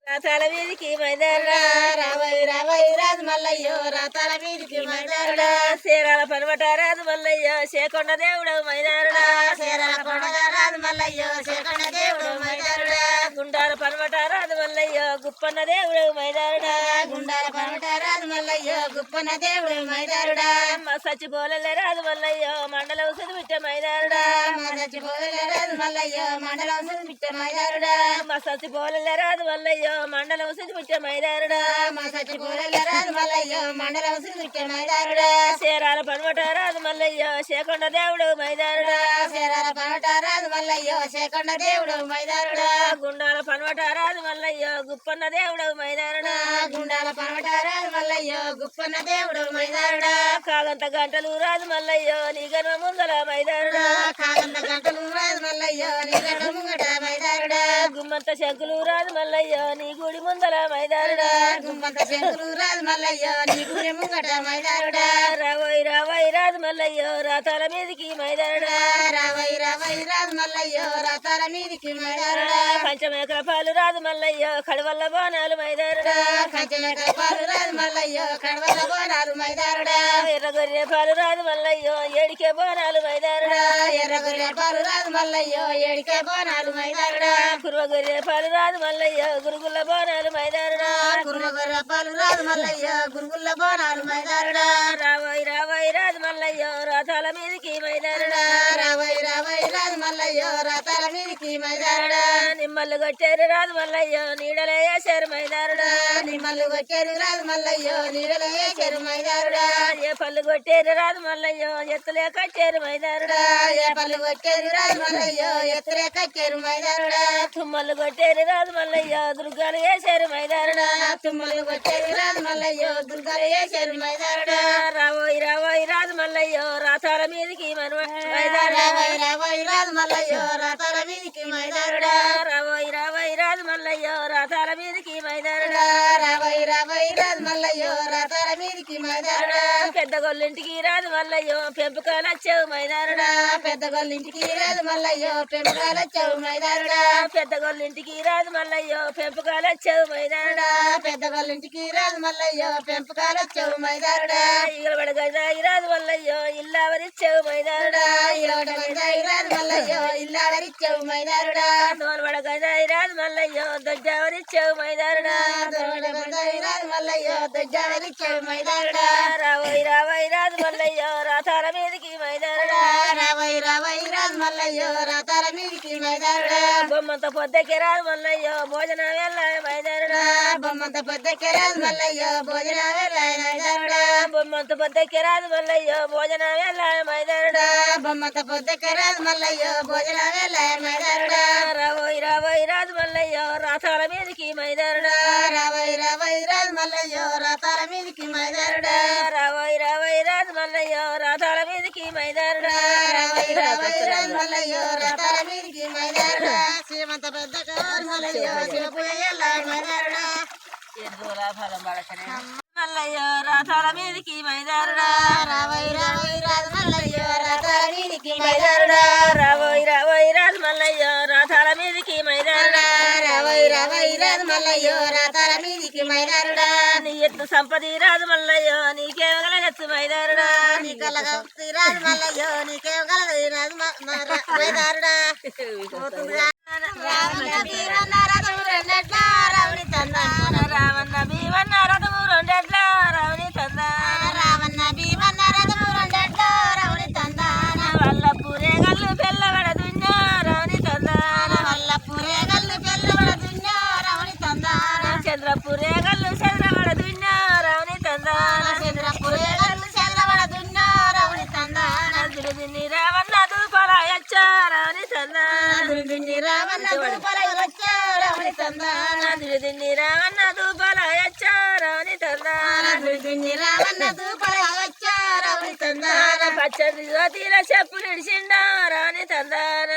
రాతాల వీధికి మైదారుడా రావై రావై రాజు మల్లయ్యో రాతాల వీధికి మైదారుడా చీరాల పనమట రాజు మల్లయ్యో చేకొండ దేవుడు మైదారుడా చీరాల కొండగా రాజు మల్లయ్యో చేకొండ దేవుడు మైదారుడా గుండాల పనమట రాజు మల్లయ్యో గుప్పన్న దేవుడు మైదారుడా గుండాల పనమట రాజు మల్లయ్యో గుప్పన్న దేవుడు మైదారుడా మా సచ్చిపోలే రాజు మల్లయ్యో మండలం సుదిమిట్ట మైదారుడా మా చచ్చిపోలే రాజు మల్లయ్యో మండలం సుదిమిట్ట మైదారుడా మా సచ్చిపోలే రాజు మల్లయ్యో మండలం సుదిమిట్ట మైదారుడా మా చచ్చిపోలే రాజు మల్లయ్యో మండలం సుదిమిట్ట మైదారుడా చీరాల పనమట రాజు మల్లయ్యో చేకొండ దేవుడు మైదారుడా చీరాల పనమట రాజు మల్లయ్యో చేకొండ దేవుడు మైదారుడా గుండాల పనమట రాజు మల్లయ్యో గుప్పన్న దేవుడు మైదారుడా గుండాల పనమట రాజు మల్లయ్యో గుప్పన్న దేవుడు మైదారుడా కాగంత గంటలు రాజు మల్లయ్యో నీ గర్వ ముందల మైదారుడా కాగంత గంటలు రాజు మల్లయ్యో నీ గంట ముంగట మైదారుడా గుమ్మంత శంకులు రాజు మల్లయ్యో నీ గుడి ముందల మైదారుడా గుమ్మంత శంకులు రాజు మల్లయ్యో నీ గుడి ముంగట మైదారుడా రావోయ్ రావోయ్ రాజు మల్లయ్యో రాతాల మీదికి మైదారుడా రావై రావై రాజు మల్లయ్యో రాతాల మీదికి మైదారుడా పంచమేకల పాలు రాజు మల్లయ్యో కడవల్ల బోనాలు మైదారుడా కంచెమేక పాలు రాజు మల్లయ్యో కడవల బోనాలు మైదారుడా ఎర్రగొర్రె పాలు రాజు మల్లయ్యో ఏడికే బోనాలు మైదారుడా ఎర్రగొర్రె పాలు రాజు మల్లయ్యో ఏడికే బోనాలు మైదారుడా కురువగొర్రె పాలు రాజు మల్లయ్యో గురుగుల్ల బోనాలు మైదారుడా కుర్మగొర్రె పాలు రాజు మల్లయ్యో గురుగుల్ల బోనాలు మైదారుడా రావోయ్ రావోయ్ రాజు మల్లయ్యో రాతాల మీదికి మైదారుడా రావై రావై రాజు మల్లయ్యో రాతాల మీదికి మైదారుడా నిమ్మల్లు కొట్టారు రాజు మల్లయ్యో నీడలే వేసారు మైదారుడా నిమ్మల్లు కొట్టారు రాజు మల్లయ్యో నీడలో వేసారు మైదారుడా ఏ పళ్ళు కొట్టారు రాజు మల్లయ్యో ఎత్తులే కట్టారు మైదారుడా ఏ పళ్ళు కొట్టారు రాజు మల్లయ్యో ఎత్తులే కట్టారు మైదారుడా తుమ్మలు కొట్టారు రాజు మల్లయ్యో దుర్గాలు వేసారు మైదారుడా తుమ్మలు కొట్టారు రాజు మల్లయ్యో దుర్గలు వేసారు మైదారుడా రావోయ్ రావోయ్ రాజు మల్లయ్యో రాతాల మీదికి మైదారుడా రావై రావై రాజు మల్లయ్యో రాతాల మీదికి మైదారుడా రావోయ్ రావోయ్ రాజు మల్లయ్యో రాతాల మీదికి మైదారుడా రావై రావై రాజు మల్లయ్యో రాతాల మీదికి మైదారుడా పెద్ద గొల్లింటికి రాజు మల్లయ్యో పెంపకాలు వచ్చావు మైదారుడా పెద్ద గొల్లింటికి రాజు మల్లయ్యో పెంపకాలు వచ్చావు మైదారుడా పెద్ద గొల్లింటికి రాజు మల్లయ్యో పెంపకాలు వచ్చావు మైదారుడా పెద్ద గొల్లింటికి రాజు మల్లయ్యో పెంపకాలు వచ్చావు మైదారుడా ఈగల పడగజాయి రాజు మల్లయ్యో ఇల్లావరిచ్చావు మైదారుడా ఇరవై రాజు మల్లయ్యో ఇల్లాడరిచ్చావు మైదారుడా దోన పడగజాయి రాజు మల్లయ్యో దొడ్డావరిచ్చావు మైదారుడా రాజు మల్లయ్యో దొడ్డావరిచ్చావు మైదారుడా రావోయ్ రావోయ్ రాజు మల్లయ్యో రాతాల మీదికి మైదారుడా రావై రావై రాజు మల్లయ్యో రాతాల మీదికి మైదారుడా బొమ్మంత పొద్దెక్కి రాజు మల్లయ్యో భోజనం వెళ్ళాలి మైదారుడా బొమ్మంత పొద్దెక్కి రాజు మల్లయ్యో భోజనం వెళ్ళాయి మైదారుడా బొమ్మంత పొద్దెక్కి రాజు మల్లయ్యో భోజనం వెళ్ళాలి మైదారుడా బొమ్మంత పొద్దెక్కి రాజు మల్లయ్యో భోజనం వెళ్ళాయి మైదారుడా రావోయ్ రావోయ్ రాజు మల్లయ్యో రాతాల మీదికి మైదారుడా రావై రావై రాజు మల్లయ్యో రాతాల మీదికి మైదారుడా రావోయ్ రావోయ్ రాజు మల్లయ్యో రాతాల మీదికి మైదారుడా రావై రావై రాజు మల్లయ్యో రాతాల మీదికి మైదారుడా శ్రీమంత పెద్ద మల్లయ్యో శివపుయ వెళ్ళాయి మైదారుడా మల్లయ్యో రాతాల మీదికి మైదారుడా రావై రావై రాజు మల్లయ్యో రాతాల మీదికి మైదారుడా రావోయ్ రావోయ్ రాజు మల్లయ్యో రాతాల మీదికి మైదారుడా రావై రావై రాజు మల్లయ్యో రాతాల మీదికి మైదారుడా నీ ఎత్తు సంపది రాజు మల్లయ్యో నీకేమగలగచ్చు మైదారుడా నీ కలగా రాజు మల్లయ్యో నీకేం కలదు రాజు మైదారుడా రావణ వీరన్న రథము రెండెట్ల రావణి తందాన రావన్న భీమన్న రథము రెండెట్ల రావణి తందాన రావణ భీమన్న రథము రెండెట్ల రావణి తందాన వల్లపూరే గల్లు పెళ్ళబడ దున్నా రావణి తందాన వల్లపురే గల్లు పెళ్ళబడ దున్నా రావణి తందాన చంద్రపురే గల్లు చంద్రబడ దున్నా రావణి తందాన చంద్రపురే గల్లు చల్లబడ దున్నా రావణి తందాన దిని రావన్న దూపరాయచ్చ రావణి తందాన దుర్గుంజి రావణ దూపలై వచ్చా రావణి తందాన దిని రావన్న దూపరాయచ్చ రావణి తందాన దుర్గుంజి రావణ దూపలై వచ్చా రావణి తందాన పచ్చని జ్యోతిల చెప్పులు ఇడిచిండా రావణి తందాన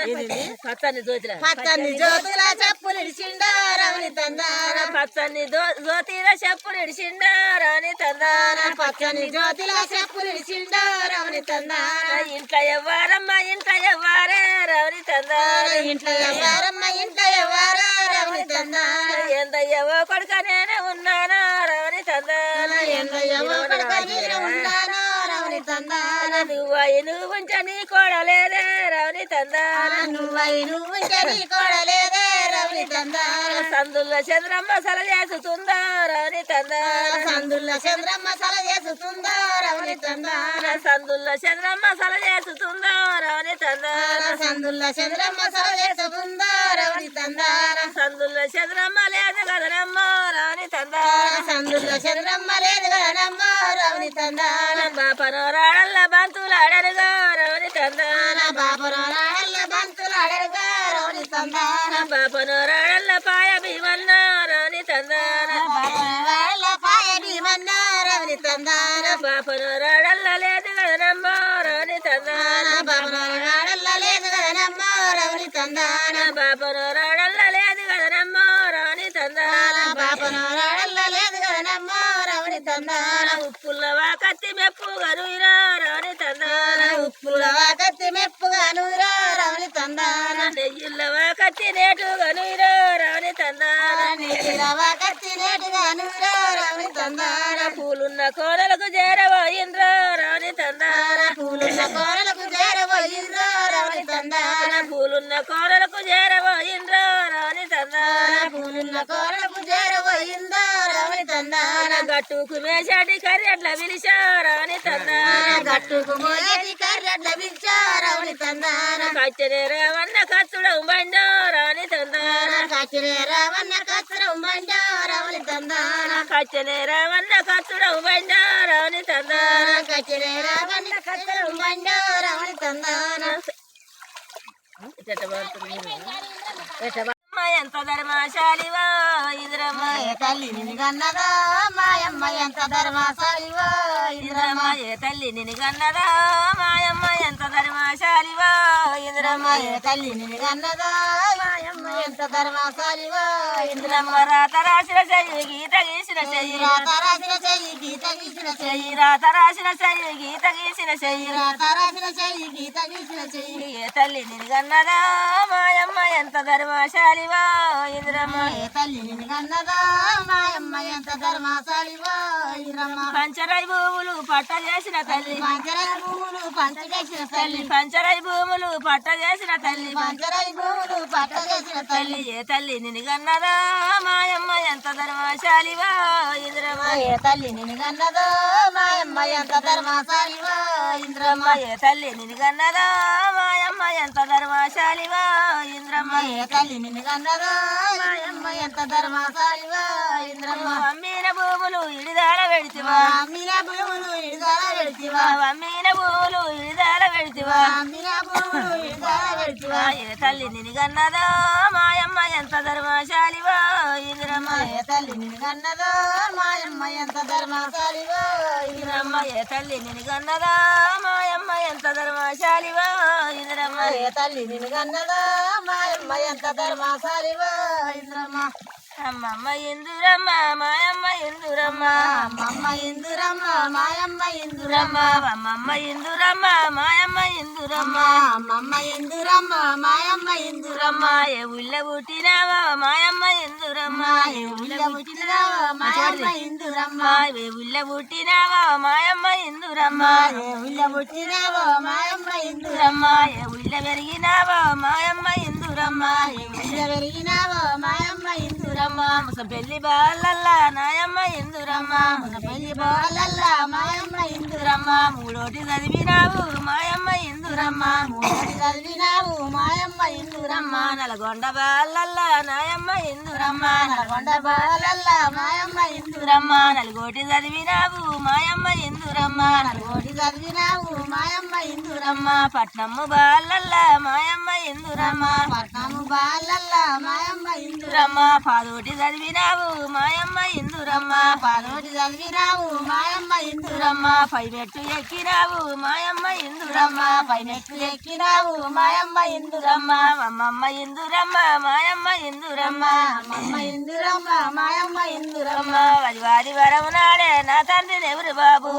పచ్చని జ్యోతిల పచ్చని జ్యోతుల చెప్పులు ఇడిచిండా రావణి తందాన పచ్చని జ్యోతిల చెప్పులు ఇడిచిండా రాని తందాన పచ్చని జ్యోతిల చెప్పులు ఇడిచిండా రవని తందాన ఇంట్లో ఎవ్వారమ్మ ఇంట్లో ఎవ్వారే రవని తందాన ఇంట్లో ఎవ్వారమ్మ ఇంట్లో ఎవ్వారా రవని తందాన ఎందయ్యవో కొడుక నేనే ఉన్నానా రవని తందాన ఎందయ్యవో కొడుక నేను ఉన్నానా రవని తందాన నువ్వయి నువ్వు నీ కోడలేదే రవని తందాన నువ్వు నీ కోడలేదే రవని తందాన సందుల్లో చంద్రమ్మ సల చేస్తుందా రవని తందాన సందుల్లో చంద్రమ్మ సల చేస్తుందా రవని తందాన సందుల్లో చంద్రమ్మ సల చేస్తుందా రవని తందాన సందుల్లో చంద్రమ్మ సల చేస్తుందా రవని తందాన సందుల్లో చంద్రమ్మ లేదు కదనమ్మ రవని తందాన సందుల్లో చంద్రమ్మ లేదు కదనమ్మ రవని తందాన బాపనోరాడల్ల బంతులాడరుగా రవని తందాన బాపనోరాడల్ల బంతులాడరుగా రవని తందాన బాపనోరాడల్ల పాయ భీమన్న రవని తందాన బాపనోరాడల్ల పాయ భీమన్న రవని తందాన బాపనోరాడల్ల లేదు కదనమ్మ రవని తందాన బాపనోరాడల్ల లేదు కదనమ్మ రవని తందాన బాపనోరాడల్ల లేదు కదనమ్మ రవని తందాన బాపనోరాడల్ల లేదు కదనమ్మ రవని తందాన ఉప్పుల్లవా కత్తి మెప్పుగను రవని తందాన ఉప్పులవా కత్తి మెప్పుగాను రవని తందాన నెయ్యిల్లవా కత్తి నేటుగను రవని తందాన నీలవా కత్తి నేటుగాను రవని తందాన పూలున్న కోరలకు చేరబోయింద్ర రవని తందాన పూలున్న కోరలకు చేరబోయింద్ర రవని తందాన పూలున్న కోరలకు చేరబోయింద్ర రవని తందాన పూలున్న కోరలకు చేరబోయింద్ర రవని తందాన గట్టుకు మేషాటి కర్రెట్ల పిలిచారవని తందాన గట్టుకు మోయేటి కర్రెట్ల పిలిచారవని తందాన కచ్చరే రావన్న కచ్చుడం బండారవని తందాన కచ్చరే రావన్న కచ్చరం బండారవని తందాన కచ్చరే రావన్న కచ్చుడం బండారవని తందాన కచ్చరే రావన్న కచ్చరం బండారవని తందాన ఎంత ధర్మశాలివా ఇంద్రమ్మ ఏ తల్లి నిన్ను గన్నదా మాయమ్మ ఎంత ధర్మశాలివా ఇంద్రమ్మ ఏ తల్లి నిన్ను గన్నదా మాయమ్మ ఎంత ధర్మశాలివా ఇంద్రమ్మ ఏ తల్లి నిన్ను గన్నదా మాయమ్మ ఎంత ధర్మశాలివా ఇంద్రమ్మ రాత రాసిన చెయ్యి గీత గీసిన చెయ్యి రాత రాసిన చెయ్యి గీత గీసిన చెయ్యి రాత రాసిన చెయ్యి గీత గీసిన చెయ్యి రాత రాసిన చెయ్యి గీత గీసిన చెయ్యి ఏ తల్లి నిన్ను గన్నదా మాయమ్మ ఎంత ధర్మశాలివా ఇంద్రమ్మ ఏ తల్లి నిన్ను గన్నదా మాయమ్మ ఎంత ధర్మశాలివా ఇంద్రమ్మ పంచరై భూములు పట్ట చేసిన తల్లి పంచరై భూములు పంచ చేసిన తల్లి పంచరై భూములు పట్ట చేసిన తల్లి పంచరై భూములు పట్ట చేసిన తల్లి ఏ తల్లి నిన్ను గన్నదా మాయమ్మ ఎంత ధర్మశాలివా ఇంద్రమ్మ ఏ తల్లి నిన్ను గన్నదా మాయమ్మ ఎంత ధర్మశాలివా ఇంద్రమ్మ ఏ తల్లి నిన్ను గన్నదా మాయమ్మ ఎంత ధర్మశాలివా ఇంద్రమ్మ ఏ తల్లి నిన్ను గన్నదా మాయమ్మ ఎంత ధర్మశాలివా ఇంద్రమ్మ అమ్మిన భూములు ఇడిదాల పెడితివా అమ్మిన భూములు ఇడిదాల పెడితివా అమ్మిన భూములు ఇడిదాల పెడితివా అమ్మిన భూములు ఇడిదాల పెడితివా ఏ తల్లి నిన్ను గన్నదా మాయమ్మ ఎంత ధర్మశాలివా ఇంద్రమ్మ ఏ తల్లి నిన్ను గన్నదా మాయమ్మ ఎంత ధర్మశాలివా ఇంద్రమ్మ ఏ తల్లి నిన్ను గన్నదా మాయమ్మ ఎంత ధర్మశాలివా ఇంద్రమ్మ ఏ తల్లి నిన్ను గన్నదా మాయమ్మ ఎంత ధర్మశాలివా ఇంద్రమ్మ అమ్మమ్మ ఇందురమ్మ మాయమ్మ ఇందురమ్మ అమ్మమ్మ ఇందురమ్మ మాయమ్మ ఇందురమ్మ అమ్మమ్మ ఇందురమ్మ మాయమ్మ ఇందురమ్మ అమ్మమ్మ ఇందురమ్మ మాయమ్మ ఇందురమ్మ ఏ ఊళ్ళ పుట్టినావా మాయమ్మ ఇందురమ్మ ఏ ఊళ్ళ పుట్టినావా మాయమ్మ ఇందురమ్మ ఏ ఊళ్ళ పుట్టినావా మాయమ్మ ఇందురమ్మ ఏ ఊళ్ళ పుట్టినావా మాయమ్మ ఇందురమ్మ ఏ ఊళ్ళ పెరిగినావా మాయమ్మ ఇందురమ్మ ఏ ఊళ్ళ పెరిగినావా మాయమ్మ ఇందురమ్మ ముసం పెళ్లి బాలల్లా నాయమ్మ ఇందురమ్మ పెళ్లి బాలల్లా మాయమ్మ ఇందురమ్మ మూడోటి చదివినావు మాయమ్మ ఇందురమ్మ మూడోటి చదివినావు మాయమ్మ ఇందురమ్మ నల్గొండ బాలల్లా నాయమ్మ ఇందురమ్మ నల్గొండ బాలల్లా మాయమ్మ ఇందురమ్మ నలుగోటి చదివినావు మాయమ్మ ఇందురమ్మ నల్గోటి చదివినావు మాయమ్మ ఇందురమ్మ పట్నము బాలల్లా మాయమ్మ ఇందురమ్మ పట్నము బాలల్లా మాయమ్మ ఇందురమ్మ పాదోటి చదివినావు మాయమ్మ ఇందురమ్మ పదోటి చదివినావు మాయమ్మ ఇందురమ్మ పై మెట్టు ఎక్కినావు మాయమ్మ ఇందురమ్మ పై పైనెట్లు ఎక్కినావు మాయమ్మ ఇందురమ్మ అమ్మమ్మ ఇందురమ్మ మాయమ్మ ఇందురమ్మ అమ్మమ్మ ఇందురమ్మ మాయమ్మ ఇందురమ్మ వారి వరం నాడే నా తండ్రి ఎవరు బాబు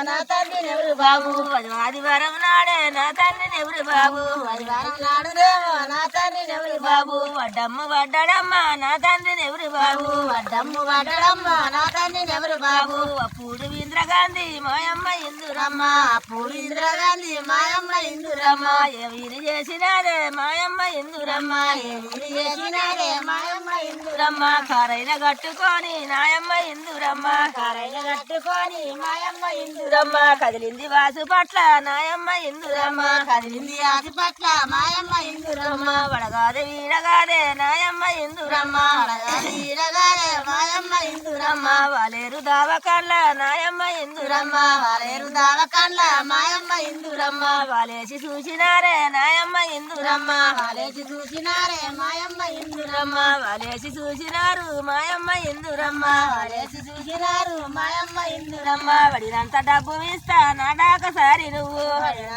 నా తండ్రి ఎవరు బాబు వారి వరం నాడే నా తండ్రి ఎవరు బాబు వారం నాడుదేమో నా తండ్రి ఎవరు బాబు వడ్డమ్మ వడ్డడమ్మ నా తండ్రి ఎవరు బాబు వడ్డమ్ము వడ్డడమ్మ నా తండ్రి ఎవరు బాబు అప్పుడు ఇంద్రగాంధీ మాయమ్మ ఇందురమ్మ పూడి ఇందిరాగాంధీ మాయమ్మ ఇందురమ్మ ఏమి చేసినారే మాయమ్మ ఇందురమ్మ ఏమి చేసినారే మాయమ్మ ఇందురమ్మ కారైన కట్టుకొని నాయమ్మ ఇందురమ్మ కారైన కట్టుకొని మాయమ్మ ఇందురమ్మ కదిలింది వాసు పట్ల నాయమ్మ ఇందురమ్మ కదిలింది ఆసి పట్ల మాయమ్మ ఇందురమ్మ వడగాదే వీడగాదే నాయమ్మ ఇందురమ్మ అడగాలి ఈడగాలే మాయమ్మ ఇందురమ్మ వాలేరు దావకాళ్ళ నాయమ్మ ఇందురమ్మ వాలేరు దావకండ్ల మాయమ్మ ఇందురమ్మ వాలేసి చూసినారే నాయమ్మ ఇందురమ్మ వాలేసి చూసినారే మాయమ్మ ఇందురమ్మ వాలేసి చూసినారు మాయమ్మ ఇందురమ్మ వాలేసి చూసినారు మాయమ్మ ఇందురమ్మ వడినంత డబ్బు ఇస్తా నాడాక సారి నువ్వు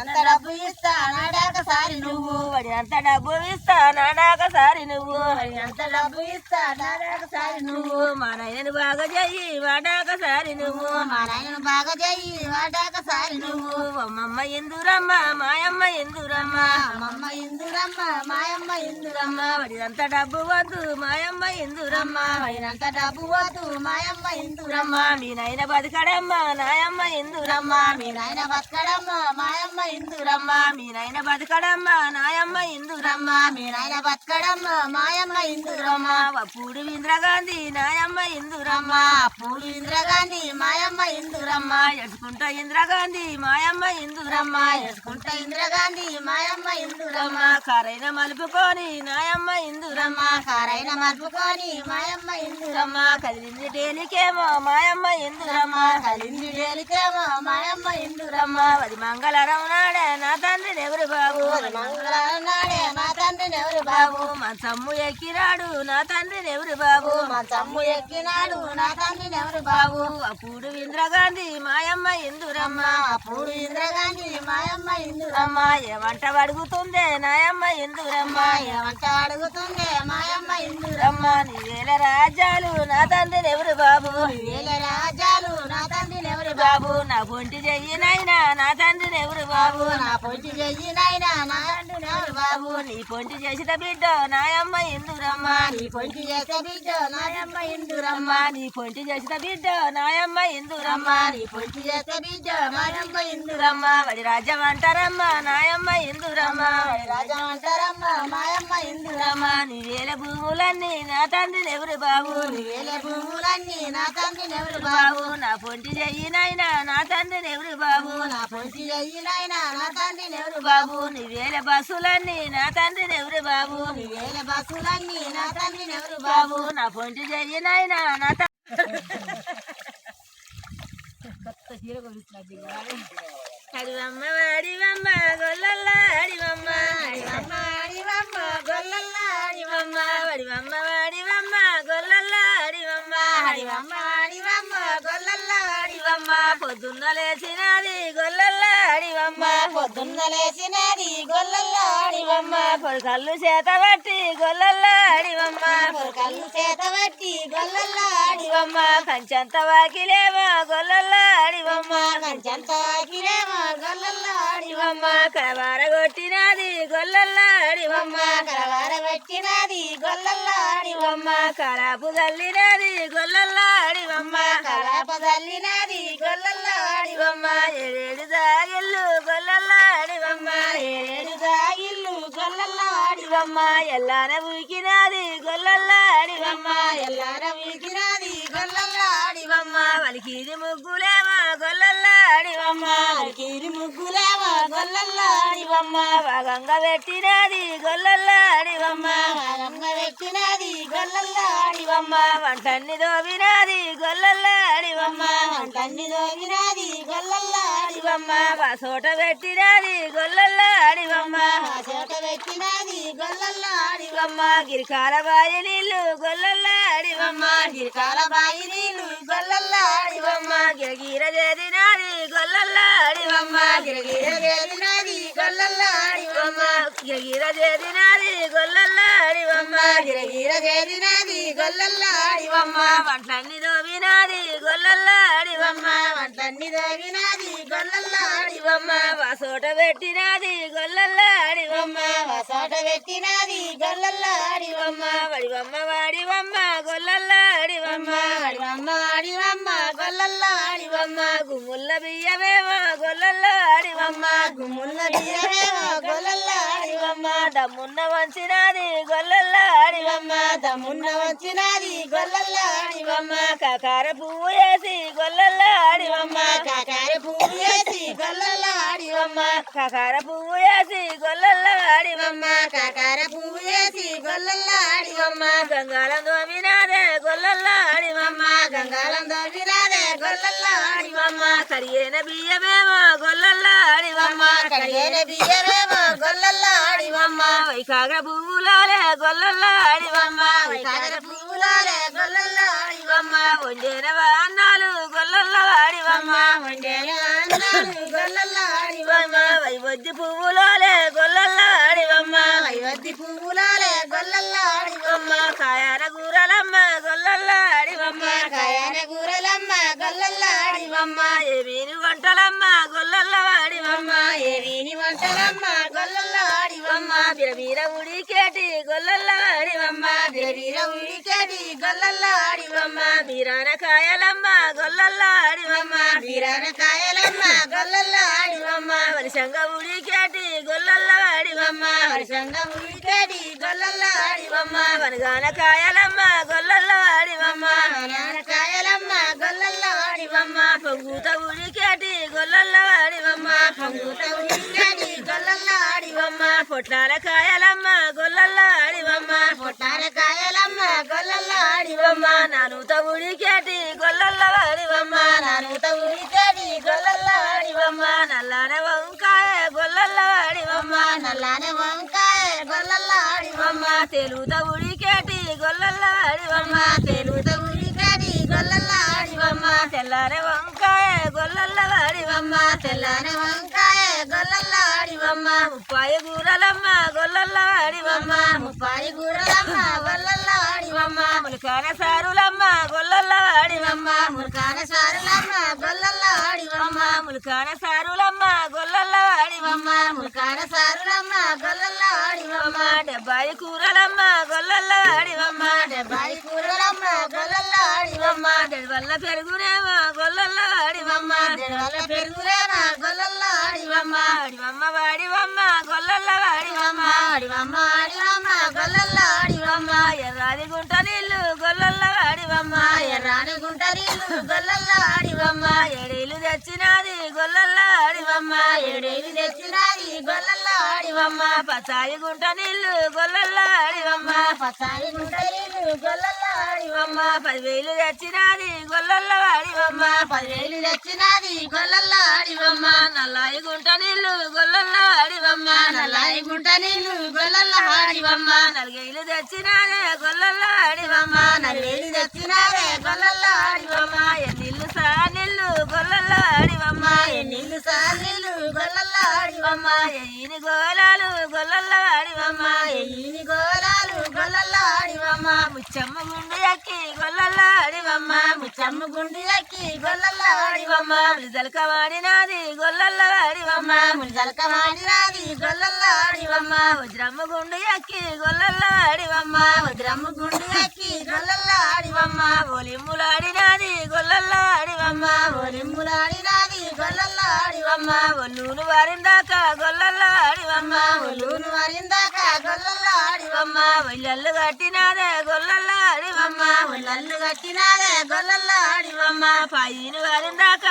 అంత డబ్బు ఇస్తా నాడాక సారి నువ్వు వడినంత డబ్బు ఇస్తా నాడాక సారి నువ్వు అంత డబ్బు ఇస్తా నాడాక సారి నువ్వు నువ్వు మా నాయనను బాగా చెయ్యి వాడాక సారి నువ్వు మా నాయనను బాగా చెయ్యి వాడాక సారి నువ్వు అమ్మమ్మ ఇందురమ్మ మాయమ్మ ఇందురమ్మ అమ్మమ్మ ఇందురమ్మ మాయమ్మ ఇందురమ్మ వడినంత డబ్బు వద్దు మాయమ్మ ఇందురమ్మ పైనంత డబ్బు వద్దు మాయమ్మ ఇందురమ్మ మీ నాయన బతికడమ్మ నాయమ్మ ఇందురమ్మ మీ నాయన బతకడమ్మ మాయమ్మ ఇందురమ్మ మీ నాయన బతికడమ్మ నాయమ్మ ఇందురమ్మ మీ నాయన బతకడమ్మ మాయమ్మ ఇందురమ్మ అప్పుడు ఇంద్రగాంధీ నాయమ్మ ఇందురమ్మ పూలు ఇందిరాగాంధీ మాయమ్మ ఇందురమ్మ ఎడుచుకుంటా ఇంద్రగాంధీ మాయమ్మ ఇందురమ్మ ఎడుకుంటా ఇందిరాగాంధీ మాయమ్మ ఇందురమ్మ కారైన మలుపుకొని నాయమ్మ ఇందురమ్మ కారైన మర్పుకొని మాయమ్మ ఇందురమ్మ కదిలింది డేలికేమో మాయమ్మ ఇందురమ్మ కలింది డేలికేమో మాయమ్మ ఇందురమ్మ అది మంగళరం నాడే నా తండ్రి ఎవరు బాబు మంగళవారం నాడే మా తండ్రిని ఎవరు బాబు బాబు మా సమ్ము ఎక్కినాడు నా తండ్రి ఎవరు బాబు మా తమ్ము ఎక్కినాడు నా తండ్రిని ఎవరు బాబు బాబు అప్పుడు ఇంద్రగాంధీ మాయమ్మ ఇందురమ్మ పూడు ఇందిరాగాంధీ మాయమ్మ ఇందురమ్మ ఏమంట అడుగుతుందే నాయమ్మ ఇందురమ్మ ఏమంట అడుగుతుండే మాయమ్మ ఇందురమ్మ రమ్మ నీ వేల రాజ్యాలు నా తండ్రి ఎవరు బాబు వేల రాజాలు నా తండ్రిని ఎవరు బాబు నా పొంటి చెయ్యినైనా నా తండ్రి ఎవరు బాబు నా పొంచి చెయ్యినైనా నా తండ్రిని ఎవరు బాబు నీ పొంటి చేసిన బిడ్డ నాయమ్మ ఇందురమ్మ నీ పొంచి చేసే బిడ్డ నాయమ్మ ఇందురమ్మ నీ పొంటి చేసిన బిడ్డ నాయమ్మ ఇందురమ్మ నీ పొంచి చేసే బిడ్డ మాయమ్మ ఇందురమ్మ ఇందురమ్మ వడి రాజ్యం అంటారమ్మ నాయమ్మ ఇందురమ్మ రాజా అంటారమ్మ మాయమ్మ ఇందురమ్మ నీ వేల భూములన్నీ నా తండ్రి ఎవరు బాబు వేల భూములన్నీ నా తండ్రిని ఎవరు బాబు బాబు నా పొంటి చెయ్యినైనా నా తండ్రి ఎవరు బాబు నా పొంచి చెయ్యినైనా నా తండ్రిని ఎవరు బాబు నీ వేల బస్సులన్నీ నా తండ్రి ఎవరు బాబు వేల బస్సులన్నీ నా తండ్రిని ఎవరు బాబు బాబు నా పొంటి చెయ్యినైనా నా అడివమ్మ వాడివమ్మ గొల్లల్ల అడివమ్మ అడివమ్మ అడివమ్మ గొల్లల్ల అడివమ్మ వాడివమ్మ వాడివమ్మ గొల్లల్ల అడివమ్మ అడివమ్మ అడివమ్మ గొల్లల్ల అడివమ్మ పొద్దున్న లేచినది గొల్లల్ల అడివమ్మ పొద్దున్న లేచినది గొల్లల్ల అడివమ్మ పొరకల్లు చేత పట్టి గొల్లల్ల అడివమ్మ కళ్ళు చేత పట్టి గొల్లల్ల అడివమ్మ కంచంత వాకిలేమో గొల్లల్ల అడివమ్మ కంచంత గిరేమో గొల్లల్ల అడివమ్మ కలవార కొట్టినది గొల్లల్ల అడివమ్మ కలవార పెట్టినది గొల్లల్ల అడివమ్మ కలాపు చల్లినది గొల్లల్ల అడివమ్మ కలాప తల్లినది గొల్లల్ల అడివమ్మ ఏడేడు దాగిల్లు గొల్లల్ల అడివమ్మ ఏడు దాగిల్లు గొల్లల్ల అడివమ్మ ఎల్లాన ఊకినది గొల్లల్ల అడివమ్మ ఎల్లార వీకినది గొల్లల్ల అడివమ్మ వలికిది ముగ్గులేమో గొల్లల్ల అడివమ్మ కీరి ముగ్గులేమో గొల్లల్ల అడివమ్మ భాగంగా పెట్టినది గొల్లల్ల అడివమ్మ రంగ పెట్టినది గొల్లల్ల అడివమ్మ వంటన్ని దోవినది గొల్లల్ల అడివమ్మ తన్ని దోగినది గొల్లల్ల అడివమ్మ వాసోట పెట్టినది గొల్లల్ల అడివమ్మ చోట పెట్టినది గొల్లల్ల అడివమ్మ గిరికాల బాయి నీళ్ళు గొల్లల్ల అడివమ్మ గిరికాల బాయి నీళ్ళు గొల్లల్లా ఆడివమ్మ గిరగిర చేసినది గొల్లల్లా ఆడివమ్మ గిరగిర చేసినది గొల్లల్లా ఆడివమ్మ గిరగిర చేసినది గొల్లల్లా ఆడివమ్మ గిరగిర చేసినది గొల్లల్లా ఆడివమ్మ వంటలన్నీ దోవినది గొల్లల్లా ఆడివమ్మ వంటలన్నీ దోవినది గొల్లల్లా ఆడివమ్మ వాసోట పెట్టినది గొల్లల్లా ఆడివమ్మ వసాట పెట్టినది గొల్లల్లా ఆడివమ్మ వడివమ్మ వాడివమ్మ గొల్లల్లా ఆడివమ్మ ఆడివమ్మ ఆడివమ్మ గొల్లల్లా ఆడివమ్మ గుమ్ముల్ల బియ్యమేమో గొల్లల్లా ఆడివమ్మ గుమ్ముల్ల బియ్యమేమో గొల్లల్లా ఆడివమ్మ దమ్మున్న వంచినది గొల్లల్లా ఆడివమ్మ దమ్మున్న వచ్చినది గొల్లల్లా ఆడివమ్మ కాకార పువ్వు వేసి గొల్లల్లా ఆడివమ్మ కాకార పువ్వు వేసి గొల్లల్లా ఆడివమ్మ కాకార పువ్వు వేసి గొల్లల్లా ఆడివమ్మ కాకార పువ్వు వేసి గొల్లల్లా ఆడివమ్మ గంగాలం దోమినాదే గొల్లల్లా ఆడివమ్మ గంగాలం దోపినాదే గొల్లల్లా ఆడివమ్మ కడియేన బియ్యమేమో గొల్లల్లా ఆడివమ్మ కడిగేన బియ్యమేమో గొల్లల్లా ఆడివమ్మ వైకాగ్ర పువ్వులాలే గొల్లల్లా ఆడివమ్మ కాకర పువ్వులాలే గొల్లల్లా ఆడివమ్మ వండేన అన్నాలు గొల్లల్లా ఆడివమ్మ వండేన అన్నాలు గొల్లల్లా ఆడివమ్మ వైవద్ది పువ్వులాలే గొల్లల్లా ఆడివమ్మ వైవద్ది పువ్వులాలే గొల్లల్లా ఆడివమ్మ కాయాన కూరలమ్మ గొల్లల్లా ఆడివమ్మ కాయాన కూరలమ్మ గొల్లల్లా ఆడివమ్మ ఏమీని వంటలమ్మ గొల్లల్లా ఆడివమ్మ ఏవీని వంటలమ్మ గొల్లల్లా ఆడివమ్మ బిరబీర ఉడికేటి గొల్లల్లా ఆడివమ్మ బిరబీర ఉడికేటి గొల్లల్లా ఆడివమ్మ బీరాన కాయలమ్మ గొల్లల్లా ఆడివమ్మ బీరాన కాయలమ్మ గొల్లల్లా ఆడివమ్మ వరిసంగ ఉడికేటి గొల్లల్లా ఆడివమ్మ వర్షంగా ఉడికేటి గొల్లల్లా ఆడివమ్మ వనగాన కాయలమ్మ గొల్లల్లా ఆడివమ్మ నాన్న కాయలమ్మ గొల్లల్లా ఆడివమ్మ పొంగుత ఉడికేటి గొల్లల్లా ఆడివమ్మ పొంగుత ఉడికేటి గొల్లల్లా ఆడివమ్మ పొట్లాల కాయలమ్మ గొల్లల్లా ఆడివమ్మ పొట్టాల కాయలమ్మ గొల్లల్లా ఆడివమ్మ నానుత ఉడికేటి గొల్లల్లా ఆడివమ్మ నానుత ఉడికేటి గొల్లల్లా ఆడివమ్మ నల్లాన వంకాయ గొల్లల్లా ఆడివమ్మ నల్లానే వంకాయ గొల్లల్లా ఆడివమ్మ తెలుత ఉడికేటి గొల్లల్లా ఆడివమ్మ తెలుత ఉడికేటి గొల్లల్లా ఆడివమ్మ తెల్లారే వంకాయ గొల్లల్లా ఆడివమ్మ తెల్లానే వంకాయ గొల్లల్లా ఆడివమ్మ ముప్పాయి కూరలమ్మ గొల్లల్లా ఆడివమ్మ ముప్పాయి కూరలమ్మ గొల్లల్లా ఆడివమ్మ ములకాన సారులమ్మ గొల్లల్లా ఆడివమ్మ మురకాన సారులమ్మ గొల్లల్లా ఆడివమ్మ ములకాన సారులమ్మ గొల్లల్లా ఆడివమ్మ మురకాన సారులమ్మ గొల్లల్లా ఆడివమ్మ డెబ్బాయి కూరలమ్మ గొల్లల్లా ఆడివమ్మ డెబ్బాయి కూరలమ్మ గొల్లల్లా ఆడివమ్మ వల్ల పెరుగునేమో గొల్లల్లా ఆడివమ్మ వల్ల పెరుగులేమ గొల్లల్లా ఆడివమ్మ ఆడివమ్మ వాడివమ్మ గొల్లల్లా ఆడివమ్మ ఆడివమ్మ ఆడివమ్మ గొల్లల్లా ఆడివమ్మ ఎర్రాది గుంట నీళ్ళు గొల్లల్లా ఆడివమ్మ ఎర్రాని గుంట నీళ్ళు గొల్లల్లా ఆడివమ్మ ఏడేళ్ళు తెచ్చినది గొల్లల్లా ఆడివమ్మ ఏడేవి తెచ్చినది గొల్లల్లా ఆడివమ్మ పచాయి గుంట నీళ్ళు గొల్లల్లా ఆడివమ్మ పసారి గుంట నీళ్ళు గొల్లల్లా ఆడివమ్మ 10,000 తెచ్చినది గొల్లల్లా ఆడివమ్మ 10,000 తెచ్చినది గొల్లల్లా ఆడివమ్మ నల్లాయి గుంట నీళ్ళు గొల్లల్లా ఆడివమ్మ నల్లాయి గుంట నీళ్ళు గొల్లల్లా ఆడివమ్మ 4,000 తెచ్చినదే గొల్లల్లా ఆడివమ్మ 4,000 తెచ్చినదే గొల్లల్లా ఆడివమ్మ ఎన్నిళ్ళు సా నీళ్ళు గొల్లల్లా ఆడివమ్మ ఎన్నిళ్ళు సార్లు గొల్లల్లా ఆడివమ్మ ఎయ్యిని గోళాలు గొల్లల్లా ఆడివమ్మ ఎయ్యిని గోళాలు గొల్లల్లా ఆడివమ్మ ముచ్చమ్మ గుండు ఎక్కి గొల్లల్లా ఆడివమ్మ ముచ్చమ్మ గుండు ఎక్కి గొల్లల్లా ఆడివమ్మ ములిజలక వాడినాది గొల్లల్లా ఆడివమ్మ ములిజలక వాడినాది గొల్లల్లా ఆడివమ్మ వజ్రమ్మ గుండు ఎక్కి గొల్లల్లా ఆడివమ్మ వజ్రమ్మ గుండు ఎక్కి గొల్లల్లా ఆడివమ్మ ఒలిమ్ములాడినాది గొల్లల్లా ఆడివమ్మ ఒలిమ్ములాడినాది గొల్లల్లా ఆడివమ్మ ఒల్లూను వారిందాక గొల్లల్లా ఆడివమ్మ ఒల్లూను వారిందాక గొల్లల్లా ఆడివమ్మ ఒళ్ళల్లు కట్టినాదే గొల్లల్లా ఆడివమ్మ ఒళ్ళల్లు కట్టినాదే గొల్లల్లా ఆడివమ్మ పాయిని వారిందాక